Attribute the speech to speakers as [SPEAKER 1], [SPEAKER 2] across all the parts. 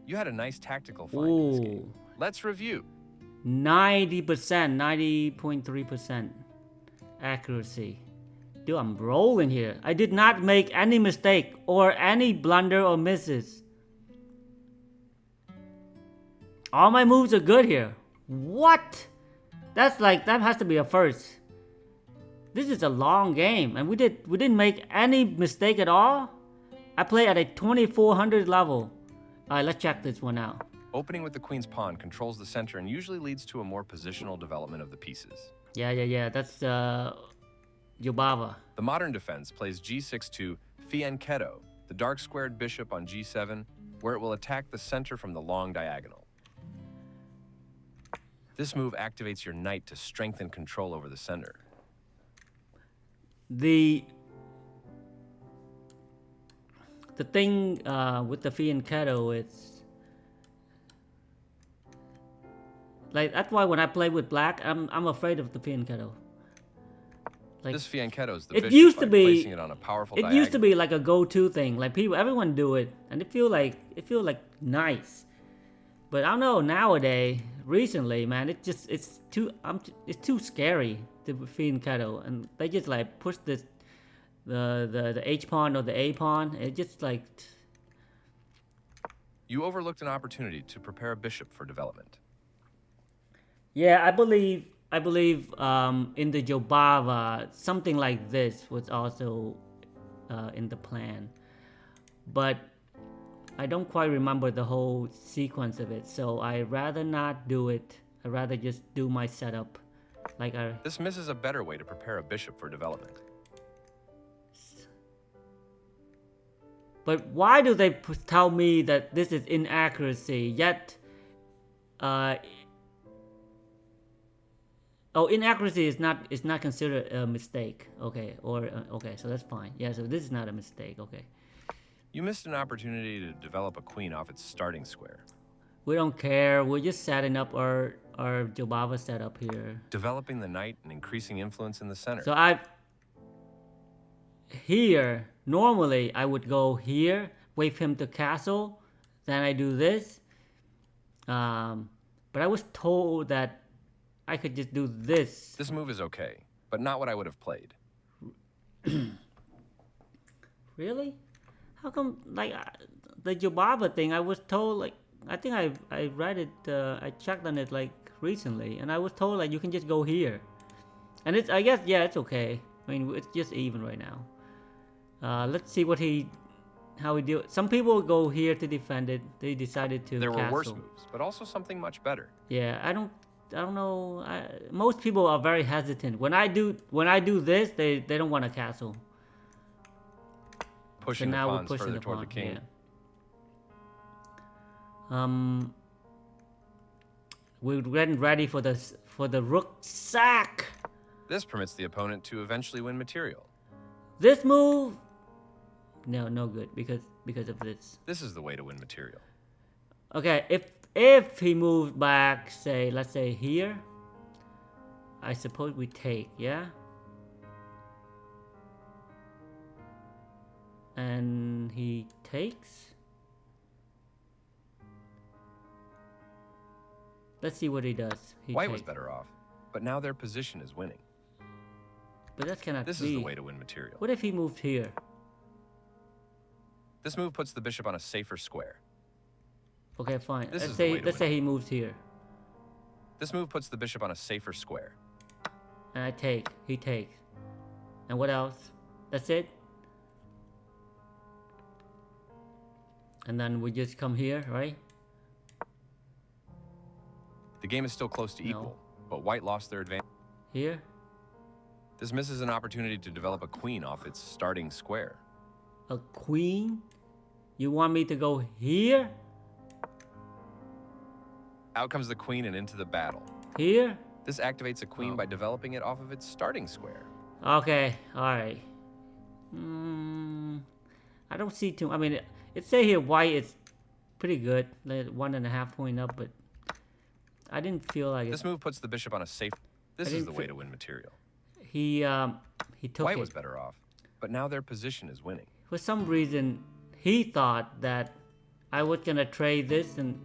[SPEAKER 1] You had a nice tactical find in this game.
[SPEAKER 2] Ooh,
[SPEAKER 1] Let's review.
[SPEAKER 2] 90%, 90.3% accuracy. Dude, I'm rolling here. I did not make any mistake or any blunder or misses. All my moves are good here. What? That's like, that has to be a first. This is a long game, and we didn't make any mistake at all. I play at a 2400 level. Alright, let's check this one out.
[SPEAKER 1] Opening with the queen's pawn controls the center and usually leads to a more positional development of the pieces.
[SPEAKER 2] Yeah. That's Yobava.
[SPEAKER 1] The modern defense plays g6 to fianchetto, the dark squared bishop on g7, where it will attack the center from the long diagonal. This move activates your knight to strengthen control over the center.
[SPEAKER 2] The thing with the fianchetto, it's like, that's why when I play with black, I'm afraid of the fianchetto. Like,
[SPEAKER 1] This fianchetto is the
[SPEAKER 2] it
[SPEAKER 1] bishop
[SPEAKER 2] used
[SPEAKER 1] by
[SPEAKER 2] to be,
[SPEAKER 1] placing it on a powerful
[SPEAKER 2] it
[SPEAKER 1] diagonal.
[SPEAKER 2] used to be like a go-to thing. Like, everyone do it, and it feel like nice. But I don't know, nowadays, recently, man, it's too scary, the fianchetto, and they just like push the H pawn or the A pawn. It just like,
[SPEAKER 1] You overlooked an opportunity to prepare a bishop for development.
[SPEAKER 2] yeah, I believe in the Jobava something like this was also in the plan, but I don't quite remember the whole sequence of it, so I rather not do it. I rather just do my setup, like
[SPEAKER 1] This misses a better way to prepare a bishop for development.
[SPEAKER 2] But why do they tell me that this is inaccuracy? Yet, inaccuracy is not considered a mistake. Okay, or okay, so that's fine. Yeah, so this is not a mistake. Okay.
[SPEAKER 1] You missed an opportunity to develop a queen off its starting square.
[SPEAKER 2] We don't care. We're just setting up our Jobava setup here.
[SPEAKER 1] Developing the knight and increasing influence in the center.
[SPEAKER 2] So here, normally I would go here, wait for him to castle, then I do this. But I was told that I could just do this.
[SPEAKER 1] This move is okay, but not what I would have played.
[SPEAKER 2] Really? How come, like, the Jobava thing, I was told, like, I think I read it, I checked on it, like, recently, and I was told, like, you can just go here. And it's, I guess, yeah, it's okay. I mean, it's just even right now. Let's see how he do it. Some people go here to defend it. They decided to
[SPEAKER 1] There
[SPEAKER 2] castle.
[SPEAKER 1] were worse moves, but also something much better.
[SPEAKER 2] Yeah, I don't know. Most people are very hesitant. When I do this, they don't want to castle.
[SPEAKER 1] Pushing
[SPEAKER 2] So now
[SPEAKER 1] the
[SPEAKER 2] we're
[SPEAKER 1] pawns
[SPEAKER 2] pushing
[SPEAKER 1] further
[SPEAKER 2] the
[SPEAKER 1] toward
[SPEAKER 2] pawn.
[SPEAKER 1] the king.
[SPEAKER 2] Yeah. We're getting ready for the rook sack.
[SPEAKER 1] This permits the opponent to eventually win material.
[SPEAKER 2] This move, no good because of this.
[SPEAKER 1] This is the way to win material.
[SPEAKER 2] Okay, if he moves back, say, let's say here, I suppose we take, yeah? And he takes. Let's see what he does.
[SPEAKER 1] White was better off, but now their position is winning.
[SPEAKER 2] But that cannot be.
[SPEAKER 1] This is the way to win material.
[SPEAKER 2] What if he moved here?
[SPEAKER 1] This move puts the bishop on a safer square.
[SPEAKER 2] Okay, fine.
[SPEAKER 1] This
[SPEAKER 2] Let's
[SPEAKER 1] is the way
[SPEAKER 2] say
[SPEAKER 1] to
[SPEAKER 2] let's
[SPEAKER 1] win.
[SPEAKER 2] say he moves here.
[SPEAKER 1] This move puts the bishop on a safer square.
[SPEAKER 2] And I take. He takes. And what else? That's it? And then we just come here, right?
[SPEAKER 1] The game is still close to
[SPEAKER 2] No.
[SPEAKER 1] equal, but white lost their advantage.
[SPEAKER 2] Here?
[SPEAKER 1] This misses an opportunity to develop a queen off its starting square.
[SPEAKER 2] A queen? You want me to go here?
[SPEAKER 1] Out comes the queen and into the battle.
[SPEAKER 2] Here?
[SPEAKER 1] This activates a queen
[SPEAKER 2] Oh.
[SPEAKER 1] by developing it off of its starting square.
[SPEAKER 2] Okay, alright. I don't see too... I mean, it say here white is pretty good. Like 1.5 point up, but... I didn't feel like
[SPEAKER 1] This
[SPEAKER 2] it.
[SPEAKER 1] move puts the bishop on a safe... This is the way to win material.
[SPEAKER 2] He took
[SPEAKER 1] White
[SPEAKER 2] it.
[SPEAKER 1] was better off, but now their position is winning.
[SPEAKER 2] For some reason, he thought that I was gonna trade this, and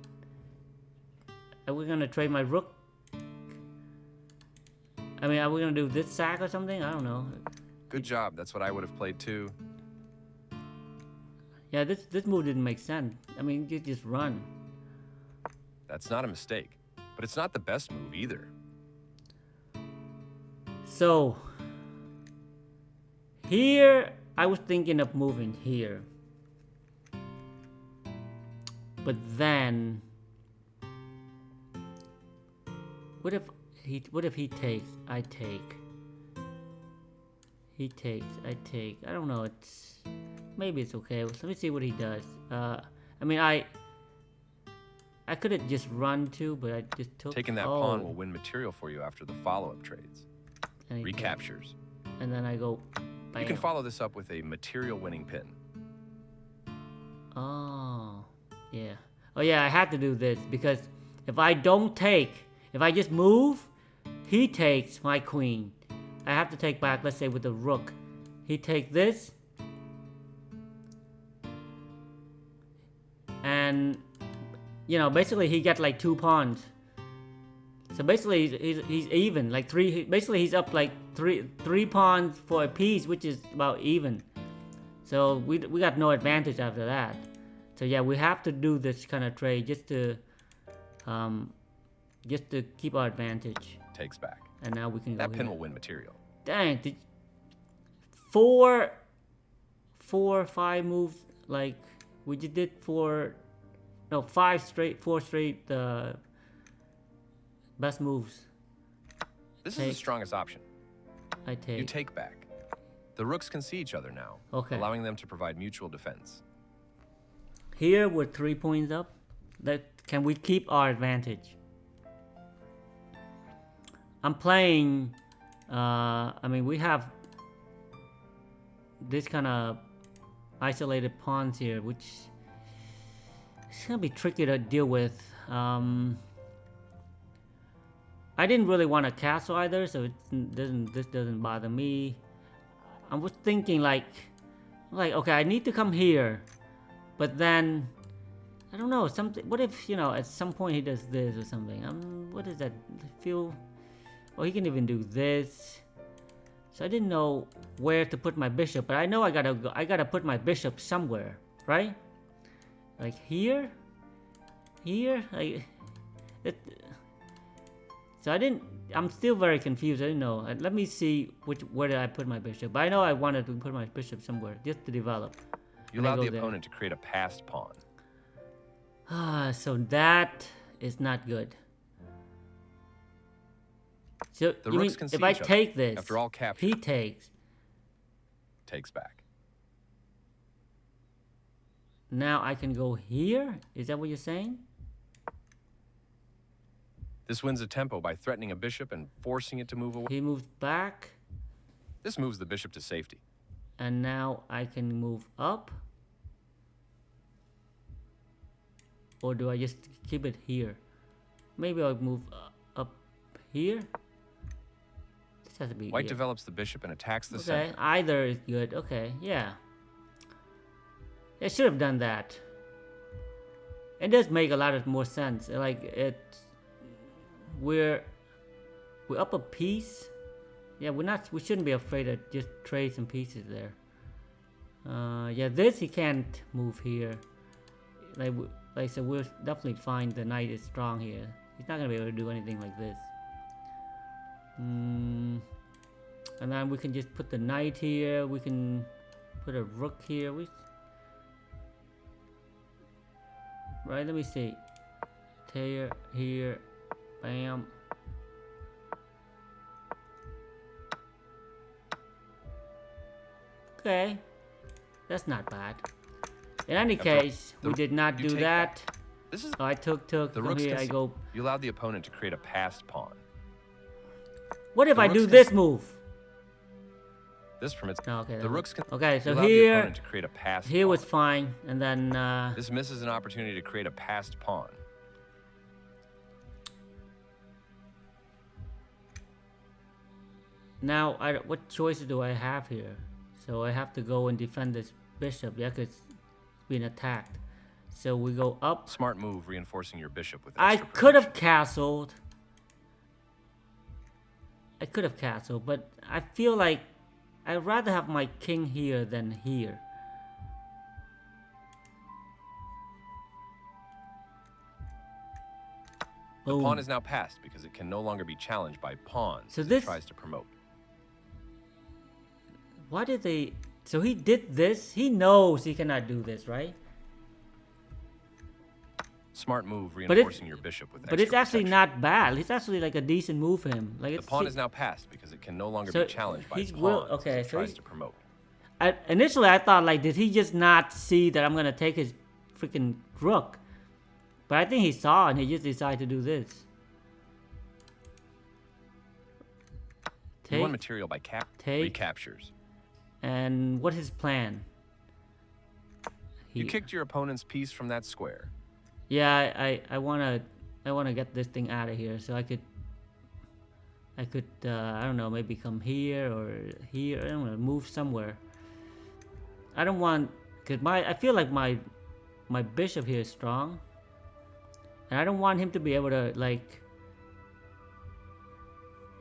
[SPEAKER 2] I was gonna trade my rook. I mean, are we gonna do this sack or something? I don't know.
[SPEAKER 1] Good job. That's what I would have played too.
[SPEAKER 2] Yeah, this move didn't make sense. I mean, you just run.
[SPEAKER 1] That's not a mistake, but it's not the best move either.
[SPEAKER 2] So here I was thinking of moving here, but then what if he takes? I take. He takes. I take. I don't know. It's maybe it's okay. Let me see what he does. I mean, I could have just run too, but I just took.
[SPEAKER 1] Taking that pawn will win material for you after the follow-up trades. Recaptures.
[SPEAKER 2] And then I go. Bam.
[SPEAKER 1] You can follow this up with a material-winning pin.
[SPEAKER 2] Oh, yeah. Oh, yeah, I had to do this because if I don't take, if I just move, he takes my queen. I have to take back, let's say, with the rook. He takes this. And, you know, basically he got like 2 pawns. So basically he's even, like 3, basically he's up like three pawns for a piece, which is about even. So we got no advantage after that. So yeah, we have to do this kind of trade just to keep our advantage.
[SPEAKER 1] Takes back.
[SPEAKER 2] And now we can go
[SPEAKER 1] That pin
[SPEAKER 2] here.
[SPEAKER 1] will win material.
[SPEAKER 2] Dang, 4 or 5 moves, like we just did 4 straight best moves.
[SPEAKER 1] This is the strongest option.
[SPEAKER 2] I take.
[SPEAKER 1] You take back. The rooks can see each other now,
[SPEAKER 2] Okay.
[SPEAKER 1] allowing them to provide mutual defense.
[SPEAKER 2] Here we're 3 points up. Can we keep our advantage? I'm playing. I mean, we have this kind of isolated pawns here, which is gonna be tricky to deal with. I didn't really want a castle either, so this doesn't bother me. I was thinking like okay, I need to come here, but then I don't know, something. What if, you know, at some point he does this or something? What does that feel? Oh, he can even do this. So I didn't know where to put my bishop, but I know I gotta put my bishop somewhere, right? Like here, like it. So I'm still very confused. I didn't know. Let me see where did I put my bishop. But I know I wanted to put my bishop somewhere just to develop.
[SPEAKER 1] You allowed the opponent to create a passed pawn.
[SPEAKER 2] So that is not good. So
[SPEAKER 1] The
[SPEAKER 2] you mean
[SPEAKER 1] rooks can see
[SPEAKER 2] if I
[SPEAKER 1] each other.
[SPEAKER 2] take this,
[SPEAKER 1] After all capture,
[SPEAKER 2] he takes.
[SPEAKER 1] takes back.
[SPEAKER 2] Now I can go here? Is that what you're saying?
[SPEAKER 1] This wins a tempo by threatening a bishop and forcing it to move away.
[SPEAKER 2] He moves back.
[SPEAKER 1] This moves the bishop to safety.
[SPEAKER 2] And now I can move up. Or do I just keep it here? Maybe I'll move up here. This has to be
[SPEAKER 1] White
[SPEAKER 2] here.
[SPEAKER 1] develops the bishop and attacks the
[SPEAKER 2] Okay,
[SPEAKER 1] center.
[SPEAKER 2] either is good. Okay, yeah. I should have done that. It does make a lot of more sense. Like we're up a piece. Yeah, we shouldn't be afraid to just trade some pieces there. Yeah, this he can't move here. Like so, we'll definitely find the knight is strong here. He's not gonna be able to do anything like this. And then we can just put the knight here. We can put a rook here. Right, let me see. Here, bam. Okay, that's not bad. In any case, we did not do that.
[SPEAKER 1] This is
[SPEAKER 2] So I took
[SPEAKER 1] the
[SPEAKER 2] from
[SPEAKER 1] rooks
[SPEAKER 2] here.
[SPEAKER 1] can
[SPEAKER 2] I
[SPEAKER 1] see.
[SPEAKER 2] go.
[SPEAKER 1] You allowed the opponent to create a passed pawn.
[SPEAKER 2] What if
[SPEAKER 1] The
[SPEAKER 2] I
[SPEAKER 1] rooks
[SPEAKER 2] do
[SPEAKER 1] can
[SPEAKER 2] this
[SPEAKER 1] see.
[SPEAKER 2] move?
[SPEAKER 1] This permits
[SPEAKER 2] No, okay.
[SPEAKER 1] the rooks can.
[SPEAKER 2] Okay,
[SPEAKER 1] You
[SPEAKER 2] so
[SPEAKER 1] allowed the
[SPEAKER 2] here,
[SPEAKER 1] opponent to create a passed
[SPEAKER 2] here
[SPEAKER 1] pawn.
[SPEAKER 2] was fine, and then
[SPEAKER 1] This misses an opportunity to create a passed pawn.
[SPEAKER 2] now what choices do I have here? So I have to go and defend this bishop. Yeah, 'cause it's being attacked. So we go up.
[SPEAKER 1] Smart move, reinforcing your bishop with
[SPEAKER 2] I
[SPEAKER 1] extra
[SPEAKER 2] could have
[SPEAKER 1] protection.
[SPEAKER 2] castled. I could have castled, but I feel like I'd rather have my king here than here.
[SPEAKER 1] The
[SPEAKER 2] Boom.
[SPEAKER 1] pawn is now passed because it can no longer be challenged by pawns
[SPEAKER 2] So
[SPEAKER 1] as
[SPEAKER 2] this-
[SPEAKER 1] it tries to promote.
[SPEAKER 2] Why did they... So he did this? He knows he cannot do this, right?
[SPEAKER 1] Smart move,
[SPEAKER 2] But
[SPEAKER 1] reinforcing your bishop with extra
[SPEAKER 2] But it's actually
[SPEAKER 1] protection.
[SPEAKER 2] not bad. It's actually like a decent move for him. Like
[SPEAKER 1] The
[SPEAKER 2] it's,
[SPEAKER 1] pawn is now passed because it can no longer
[SPEAKER 2] So
[SPEAKER 1] be challenged by
[SPEAKER 2] he's
[SPEAKER 1] pawns
[SPEAKER 2] will-
[SPEAKER 1] as
[SPEAKER 2] okay,
[SPEAKER 1] it
[SPEAKER 2] so
[SPEAKER 1] tries
[SPEAKER 2] he's-
[SPEAKER 1] to promote.
[SPEAKER 2] Initially, I thought, like, did he just not see that I'm gonna take his freaking rook? But I think he saw and he just decided to do this.
[SPEAKER 1] You won
[SPEAKER 2] Take,
[SPEAKER 1] material by
[SPEAKER 2] take.
[SPEAKER 1] recaptures.
[SPEAKER 2] and what's his plan?
[SPEAKER 1] You kicked your opponent's piece from that square.
[SPEAKER 2] Yeah, I wanna get this thing out of here, so I could I don't know, maybe come here or here. I don't know, move somewhere. I don't want, cause I feel like my bishop here is strong, and I don't want him to be able to, like,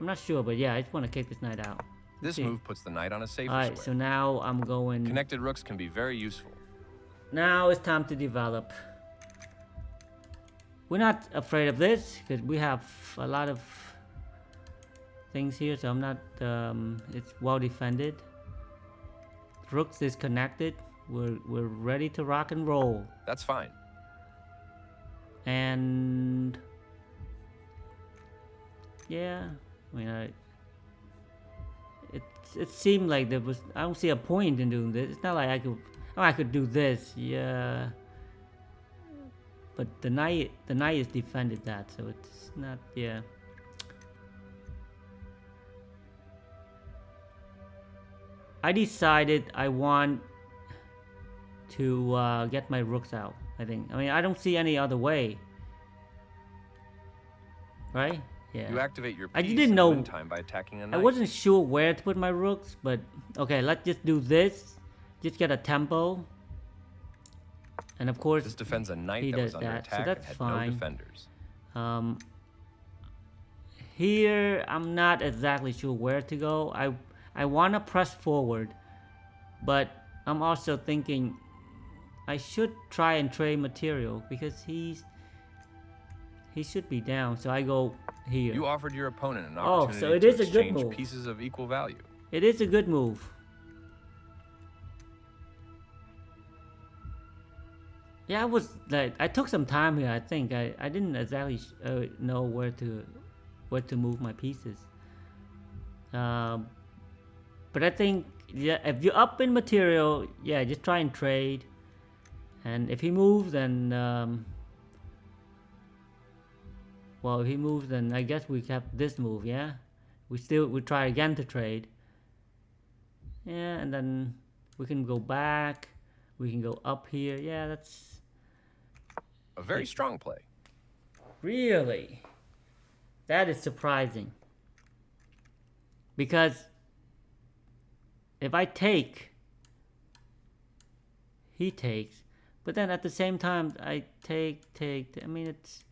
[SPEAKER 2] I'm not sure, but yeah, I just want to kick this knight out.
[SPEAKER 1] This move puts the knight on a safer
[SPEAKER 2] Alright,
[SPEAKER 1] square.
[SPEAKER 2] so now I'm going.
[SPEAKER 1] Connected rooks can be very useful.
[SPEAKER 2] Now it's time to develop. We're not afraid of this because we have a lot of things here, so I'm not. It's well defended. Rooks is connected. We're ready to rock and roll.
[SPEAKER 1] That's fine.
[SPEAKER 2] And yeah, I mean, it seemed like there was. I don't see a point in doing this. It's not like I could. Oh, I could do this. Yeah. But the knight is defended that, so it's not. Yeah. I decided I want to get my rooks out. I think. I mean, I don't see any other way. Right? Yeah.
[SPEAKER 1] You activate your piece
[SPEAKER 2] I didn't
[SPEAKER 1] in
[SPEAKER 2] know.
[SPEAKER 1] win time by attacking a knight.
[SPEAKER 2] I wasn't sure where to put my rooks, but okay, let's just do this. Just get a tempo. And of course,
[SPEAKER 1] This defends a knight
[SPEAKER 2] he
[SPEAKER 1] that was
[SPEAKER 2] does
[SPEAKER 1] under
[SPEAKER 2] that, so
[SPEAKER 1] attack
[SPEAKER 2] that's
[SPEAKER 1] and had
[SPEAKER 2] fine.
[SPEAKER 1] no defenders.
[SPEAKER 2] Here, I'm not exactly sure where to go. I want to press forward, but I'm also thinking I should try and trade material because he should be down. So I go here.
[SPEAKER 1] You offered your opponent an
[SPEAKER 2] Oh,
[SPEAKER 1] opportunity
[SPEAKER 2] so it
[SPEAKER 1] to
[SPEAKER 2] is a good
[SPEAKER 1] exchange
[SPEAKER 2] move.
[SPEAKER 1] pieces of equal value.
[SPEAKER 2] It is a good move. Yeah, I took some time here. I think I didn't exactly know where to move my pieces. But I think, yeah, if you're up in material, yeah, just try and trade. And if he moves, then well, if he moves, then I guess we have this move. Yeah, we try again to trade. Yeah, and then we can go back. We can go up here. Yeah, that's
[SPEAKER 1] A very strong play.
[SPEAKER 2] really, that is surprising. Because if I take, he takes, but then at the same time I take. I mean, it's.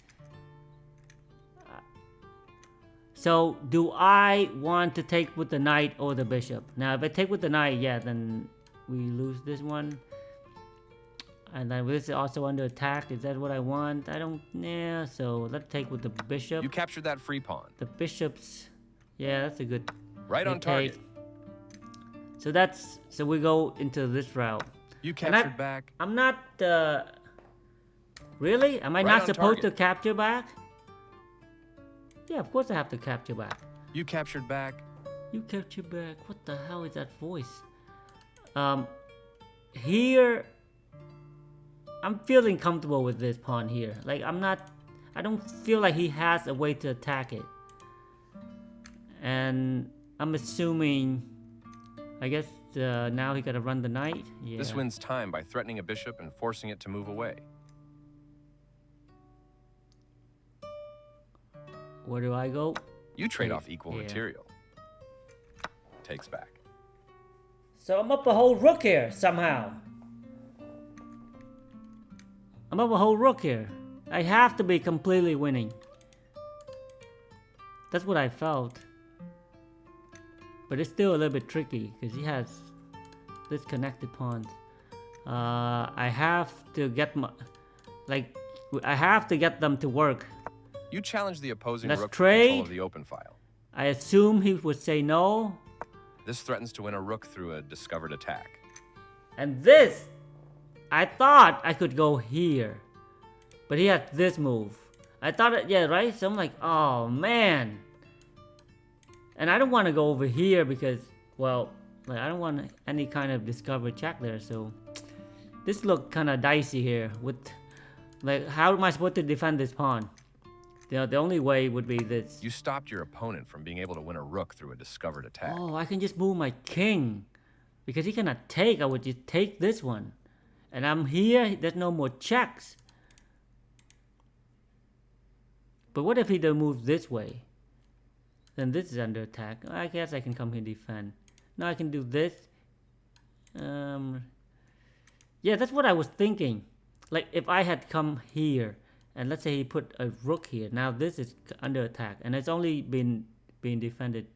[SPEAKER 2] So do I want to take with the knight or the bishop? Now, if I take with the knight, yeah, then we lose this one. And then this is also under attack. Is that what I want? I don't. Yeah. So let's take with the bishop.
[SPEAKER 1] You captured that free pawn.
[SPEAKER 2] The bishops. Yeah, that's a good.
[SPEAKER 1] Right on target.
[SPEAKER 2] So we go into this route.
[SPEAKER 1] You captured back.
[SPEAKER 2] I'm not. Really? Am I
[SPEAKER 1] Right
[SPEAKER 2] not
[SPEAKER 1] on
[SPEAKER 2] supposed
[SPEAKER 1] target.
[SPEAKER 2] to capture back? Yeah, of course I have to capture back.
[SPEAKER 1] You captured back.
[SPEAKER 2] You capture back. What the hell is that voice? Here, I'm feeling comfortable with this pawn here. Like, I don't feel like he has a way to attack it. And I'm assuming, I guess now he gotta run the knight. Yeah.
[SPEAKER 1] This wins time by threatening a bishop and forcing it to move away.
[SPEAKER 2] Where do I go?
[SPEAKER 1] You trade
[SPEAKER 2] Hey,
[SPEAKER 1] off equal
[SPEAKER 2] yeah.
[SPEAKER 1] material. Takes back.
[SPEAKER 2] So I'm up a whole rook here somehow. I'm I'm up a whole rook here. I have to be completely winning. That's what I felt. But it's still a little bit tricky because he has disconnected pawns. I have to get my, like, I have to get them to work.
[SPEAKER 1] You challenge the opposing
[SPEAKER 2] Let's
[SPEAKER 1] rook for
[SPEAKER 2] trade.
[SPEAKER 1] control of the open file.
[SPEAKER 2] I assume he would say no.
[SPEAKER 1] This threatens to win a rook through a discovered attack.
[SPEAKER 2] And this, I thought I could go here. But he had this move. I thought, yeah, right? So I'm like, oh man. And I don't want to go over here because, well, like I don't want any kind of discovered check there. So this looked kind of dicey here. With, like, how am I supposed to defend this pawn? You know, the only way would be this.
[SPEAKER 1] You stopped your opponent from being able to win a rook through a discovered attack.
[SPEAKER 2] Oh, I can just move my king. Because he cannot take, I would just take this one. And I'm here, there's no more checks. But what if he don't move this way? Then this is under attack. I guess I can come here and defend. Now I can do this. Yeah, that's what I was thinking. Like if I had come here, and let's say he put a rook here. Now this is under attack, and it's only been defended.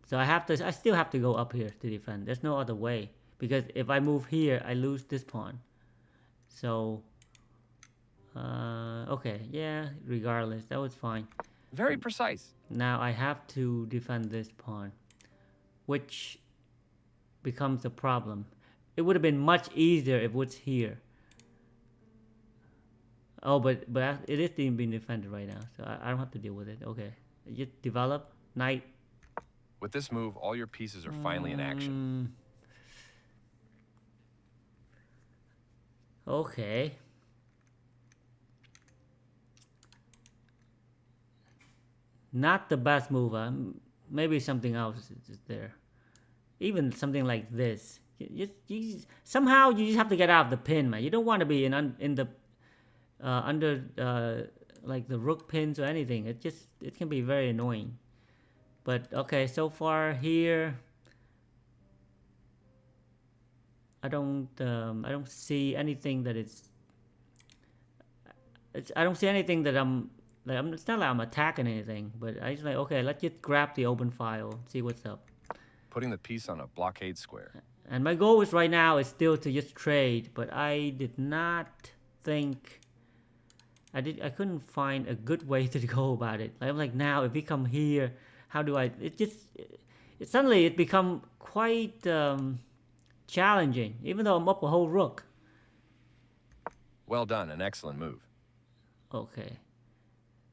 [SPEAKER 2] So I still have to go up here to defend. There's no other way. Because if I move here, I lose this pawn. So, okay, yeah, regardless, that was fine.
[SPEAKER 1] Very precise.
[SPEAKER 2] Now I have to defend this pawn, which becomes a problem. It would have been much easier if it was here. Oh, but it is being defended right now, so I don't have to deal with it. Okay, just develop, knight.
[SPEAKER 1] With this move, all your pieces are finally in action.
[SPEAKER 2] Okay. Not the best move. Maybe something else is there. Even something like this. Somehow you just have to get out of the pin, man. You don't want to be in the under like the rook pins or anything. It can be very annoying. But okay, so far here, I don't see anything that I don't see anything that it's not like I'm attacking anything, but I just like, okay, let's just grab the open file, see what's up.
[SPEAKER 1] Putting the piece on a blockade square.
[SPEAKER 2] And my goal is right now is still to just trade, but I did not think I couldn't find a good way to go about it. I'm like, now if we come here, how do I? Suddenly it become quite challenging, even though I'm up a whole rook.
[SPEAKER 1] Well done, an excellent move.
[SPEAKER 2] Okay,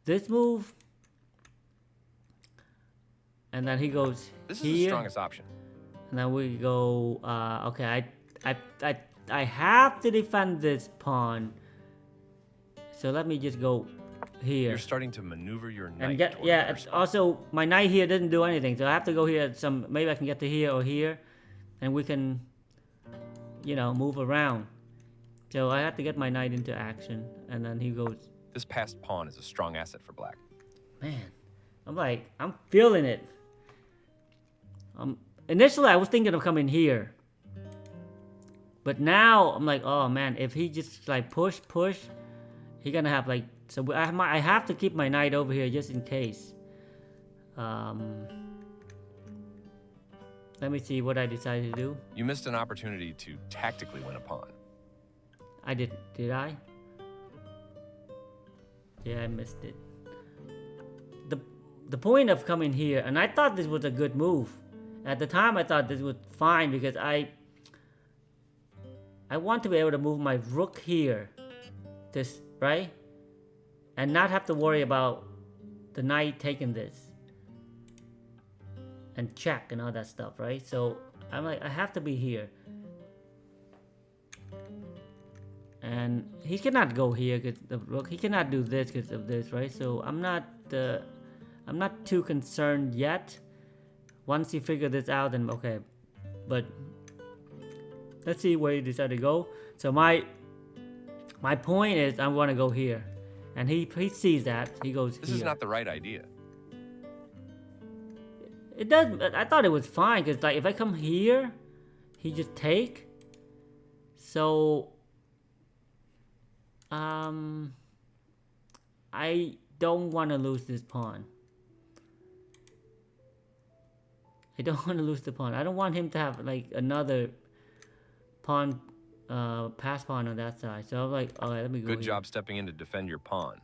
[SPEAKER 2] this move, and then he goes
[SPEAKER 1] This
[SPEAKER 2] here.
[SPEAKER 1] is the strongest option.
[SPEAKER 2] And then we go. Okay, I have to defend this pawn, so let me just go here.
[SPEAKER 1] You're starting to maneuver your knight.
[SPEAKER 2] And get, yeah, it's also my knight here didn't do anything, so I have to go here. Maybe I can get to here or here, and we can, move around. So I have to get my knight into action, and then he goes.
[SPEAKER 1] This passed pawn is a strong asset for black.
[SPEAKER 2] Man, I'm feeling it. Initially I was thinking of coming here, but now I'm like, oh man, if he just like push, he gonna have like. So I have to keep my knight over here just in case. Let me see what I decided to do.
[SPEAKER 1] You missed an opportunity to tactically win a pawn.
[SPEAKER 2] I did I? Yeah, I missed it. The point of coming here, and I thought this was a good move. At the time I thought this was fine because I want to be able to move my rook here. This, right? And not have to worry about the knight taking this. And check and all that stuff, right? So I'm like, I have to be here. And he cannot go here because the rook. He cannot do this because of this, right? So I'm not too concerned yet. Once he figure this out, then okay. But let's see where he decide to go. So my point is, I want to go here. And he sees that. He goes
[SPEAKER 1] This
[SPEAKER 2] here.
[SPEAKER 1] is not the right idea.
[SPEAKER 2] It does. I thought it was fine because like if I come here, he just take. So I don't want to lose this pawn. I don't want to lose the pawn. I don't want him to have like another pawn, pass pawn on that side. So I'm like, alright, let me go
[SPEAKER 1] Good
[SPEAKER 2] here.
[SPEAKER 1] job stepping in to defend your pawn.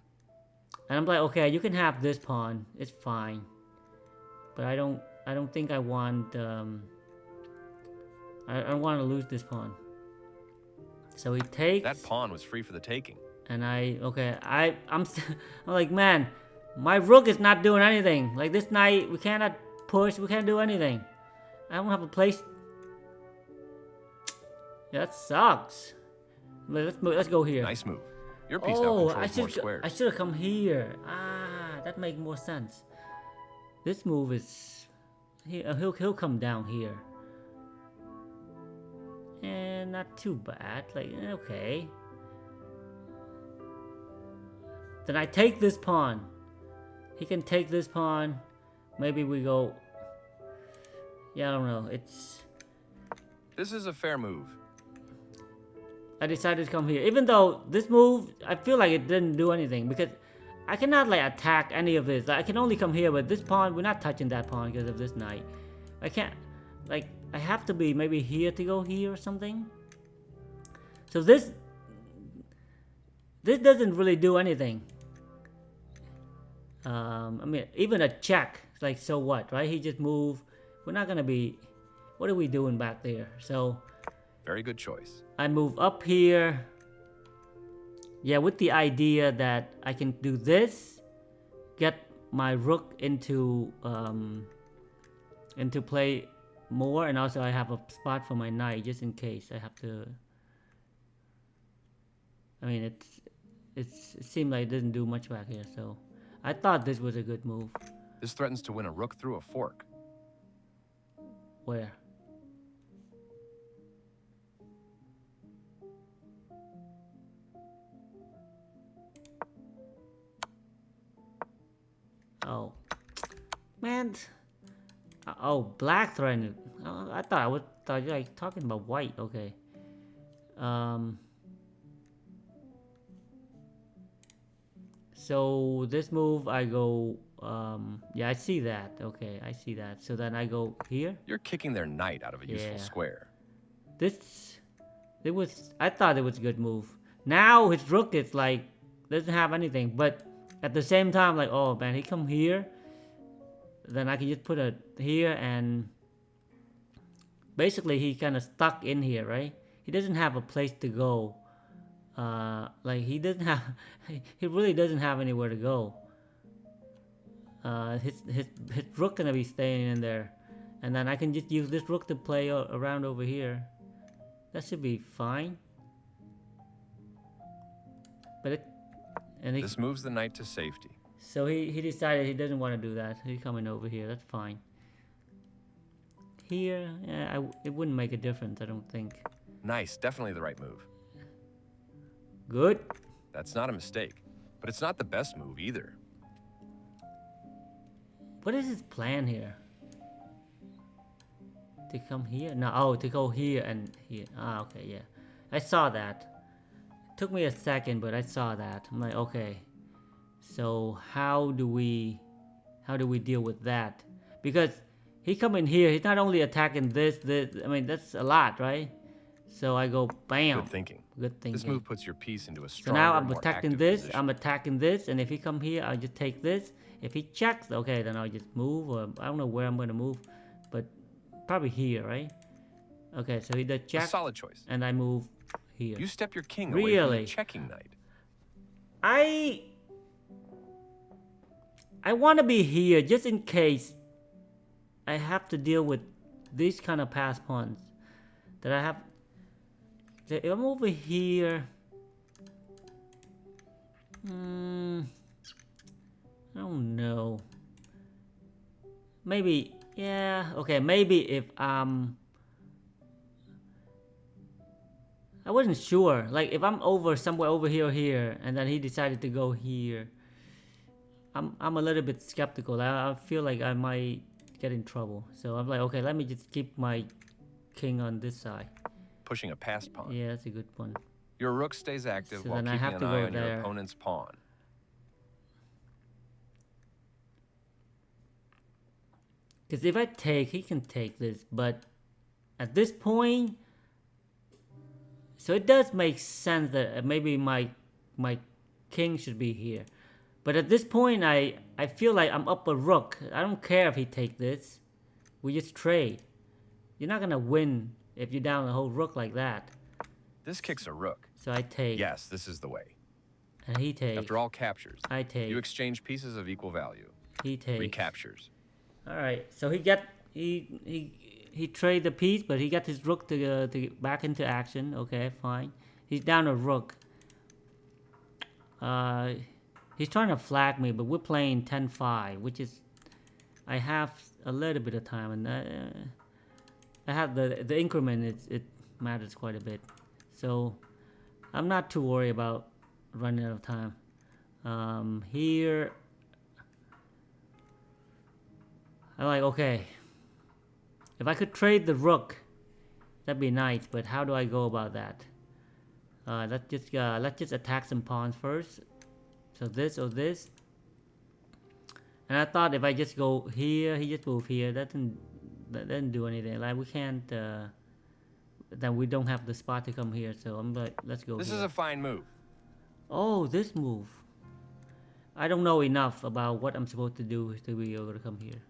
[SPEAKER 2] And I'm like, okay, you can have this pawn. It's fine. But I don't think I want, I don't want to lose this pawn. So he takes.
[SPEAKER 1] That pawn was free for the taking.
[SPEAKER 2] And I'm like, man, my rook is not doing anything. Like this knight, we cannot push, we can't do anything. I don't have a place. Yeah, that sucks. Let's go here.
[SPEAKER 1] Nice move. Your piece now
[SPEAKER 2] Oh,
[SPEAKER 1] controls more squares.
[SPEAKER 2] I should have come here. Ah, that makes more sense. This move is he'll come down here. And not too bad. Like, okay. Then I take this pawn. He can take this pawn. Maybe we go. Yeah, I don't know.
[SPEAKER 1] This is a fair move.
[SPEAKER 2] I decided to come here. Even though this move, I feel like it didn't do anything because I cannot like attack any of this. Like, I can only come here, but this pawn, we're not touching that pawn because of this knight. I can't, like, I have to be maybe here to go here or something. So this doesn't really do anything. I mean, even a check, like, so what, right? He just moved. We're not gonna be, what are we doing back there? So
[SPEAKER 1] Very good choice.
[SPEAKER 2] I move up here. Yeah, with the idea that I can do this, get my rook into play more, and also I have a spot for my knight just in case I have to. I mean, it seemed like it didn't do much back here, so I thought this was a good move.
[SPEAKER 1] This threatens to win a rook through a fork.
[SPEAKER 2] Where? Oh, man. Oh, black threatened. I thought you were like talking about white. Okay. So this move I go. Yeah, I see that. Okay, I see that. So then I go here.
[SPEAKER 1] You're kicking their knight out of a useful square.
[SPEAKER 2] I thought it was a good move. Now his rook is like doesn't have anything, but at the same time, like, oh man, he come here. Then I can just put it here, and basically he kind of stuck in here, right? He doesn't have a place to go. Like he doesn't have, he really doesn't have anywhere to go. His rook gonna be staying in there, and then I can just use this rook to play around over here. That should be fine. But
[SPEAKER 1] this moves the knight to safety.
[SPEAKER 2] So he decided he doesn't want to do that. He's coming over here. That's fine. Here, yeah, it wouldn't make a difference, I don't think.
[SPEAKER 1] Nice, definitely the right move.
[SPEAKER 2] Good.
[SPEAKER 1] That's not a mistake, but it's not the best move either.
[SPEAKER 2] What is his plan here? To come here? No, oh, to go here and here. Ah, okay, yeah. I saw that. Took me a second, but I saw that. I'm like, okay. So how do we deal with that? Because he come in here, he's not only attacking this. I mean, that's a lot, right? So I go, bam.
[SPEAKER 1] Good thinking.
[SPEAKER 2] Good thinking.
[SPEAKER 1] This move puts your piece into a
[SPEAKER 2] So
[SPEAKER 1] stronger,
[SPEAKER 2] now I'm
[SPEAKER 1] more
[SPEAKER 2] attacking
[SPEAKER 1] active
[SPEAKER 2] this,
[SPEAKER 1] position.
[SPEAKER 2] I'm attacking this, and if he come here, I'll just take this. If he checks, okay, then I'll just move, or I don't know where I'm gonna move, but probably here, right? Okay, so he does check.
[SPEAKER 1] A solid choice.
[SPEAKER 2] And I move here.
[SPEAKER 1] You step your king away from
[SPEAKER 2] Really?
[SPEAKER 1] the checking knight.
[SPEAKER 2] I want to be here just in case I have to deal with these kind of pass pawns that I have. If I'm over here, I don't know. Maybe, yeah, okay, maybe if I wasn't sure. Like if I'm over somewhere over here or here, and then he decided to go here, I'm a little bit skeptical. I feel like I might get in trouble. So I'm like, okay, let me just keep my king on this side.
[SPEAKER 1] Pushing a passed pawn.
[SPEAKER 2] Yeah, that's a good one.
[SPEAKER 1] Your rook stays active
[SPEAKER 2] So
[SPEAKER 1] while
[SPEAKER 2] then I
[SPEAKER 1] keeping
[SPEAKER 2] have
[SPEAKER 1] an
[SPEAKER 2] to
[SPEAKER 1] eye
[SPEAKER 2] go
[SPEAKER 1] on your
[SPEAKER 2] there.
[SPEAKER 1] opponent's pawn.
[SPEAKER 2] Because if I take, he can take this, but at this point, so it does make sense that maybe my king should be here. But at this point, I feel like I'm up a rook. I don't care if he take this. We just trade. You're not gonna win if you're down a whole rook like that.
[SPEAKER 1] This kicks a rook.
[SPEAKER 2] So I take.
[SPEAKER 1] Yes, this is the way.
[SPEAKER 2] And he takes.
[SPEAKER 1] After all captures,
[SPEAKER 2] I take.
[SPEAKER 1] you exchange pieces of equal value.
[SPEAKER 2] He takes.
[SPEAKER 1] Recaptures.
[SPEAKER 2] All right. So he trade the piece, but he got his rook to get back into action. Okay, fine. He's down a rook. He's trying to flag me, but we're playing 10-5, which is I have a little bit of time, and I have the increment. It matters quite a bit, so I'm not too worried about running out of time. Here, I'm like, okay, if I could trade the rook, that'd be nice. But how do I go about that? Let's just attack some pawns first. So this or this. And I thought if I just go here, he just move here. That didn't do anything. Like we can't. Then we don't have the spot to come here. So I'm like, let's go.
[SPEAKER 1] This
[SPEAKER 2] here.
[SPEAKER 1] is a fine move.
[SPEAKER 2] Oh, this move. I don't know enough about what I'm supposed to do to be able to come here.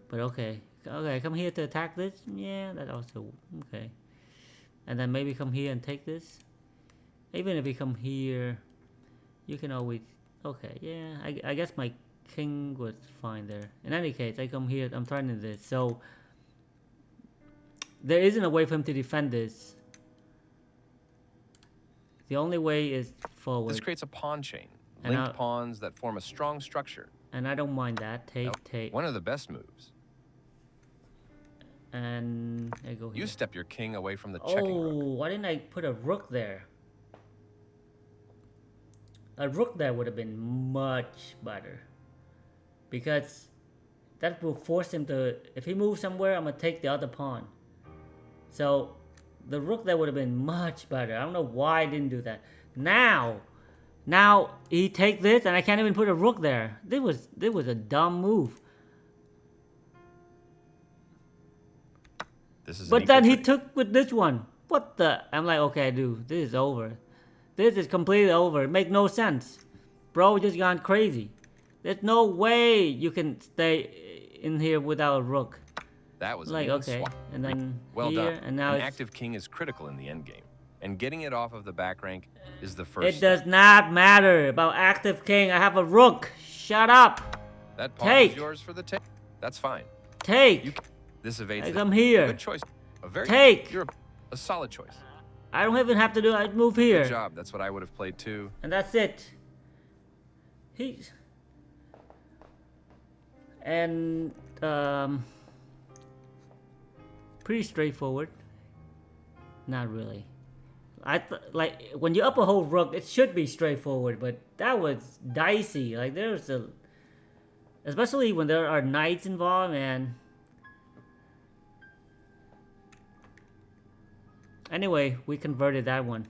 [SPEAKER 2] But okay, come here to attack this. Yeah, that also okay. And then maybe come here and take this. Even if we come here, you can always. Okay, yeah. I guess my king was fine there. In any case, I come here. I'm threatening this, so there isn't a way for him to defend this. The only way is forward.
[SPEAKER 1] This creates a pawn chain,
[SPEAKER 2] And
[SPEAKER 1] linked pawns that form a strong structure.
[SPEAKER 2] And I don't mind that. Take.
[SPEAKER 1] One of the best moves.
[SPEAKER 2] And I go here.
[SPEAKER 1] You step your king away from the checking rook.
[SPEAKER 2] Oh, why didn't I put a rook there? A rook there would have been much better. Because that will force him to... If he moves somewhere, I'm going to take the other pawn. So, the rook there would have been much better. I don't know why I didn't do that. Now he take this and I can't even put a rook there. This was a dumb move. But then he took with this one. What the? I'm like, okay, dude, this is over. This is completely over. It makes no sense. Bro just gone crazy. There's no way you can stay in here without a rook.
[SPEAKER 1] That was
[SPEAKER 2] like, okay.
[SPEAKER 1] Swap.
[SPEAKER 2] And then
[SPEAKER 1] well
[SPEAKER 2] here,
[SPEAKER 1] done.
[SPEAKER 2] and now
[SPEAKER 1] An active king is critical in the endgame. And getting it off of the back rank is the first
[SPEAKER 2] It does not matter about active king. I have a rook. Shut up.
[SPEAKER 1] That pawn is yours for the take. That's fine.
[SPEAKER 2] Take.
[SPEAKER 1] This evades
[SPEAKER 2] I come here.
[SPEAKER 1] Good choice. A very
[SPEAKER 2] Take.
[SPEAKER 1] You're a solid choice.
[SPEAKER 2] I don't even have to do it. I move here.
[SPEAKER 1] Good job. That's what I would have played too.
[SPEAKER 2] And that's it. And pretty straightforward. Not really. Like when you up a whole rook, it should be straightforward, but that was dicey. Like there's especially when there are knights involved, man. Anyway, we converted that one.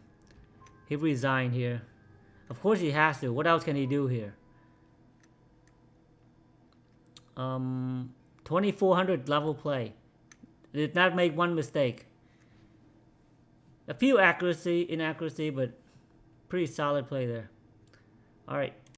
[SPEAKER 2] He resigned here. Of course he has to. What else can he do here? 2400 level play. Did not make one mistake. A few inaccuracy, but pretty solid play there. Alright.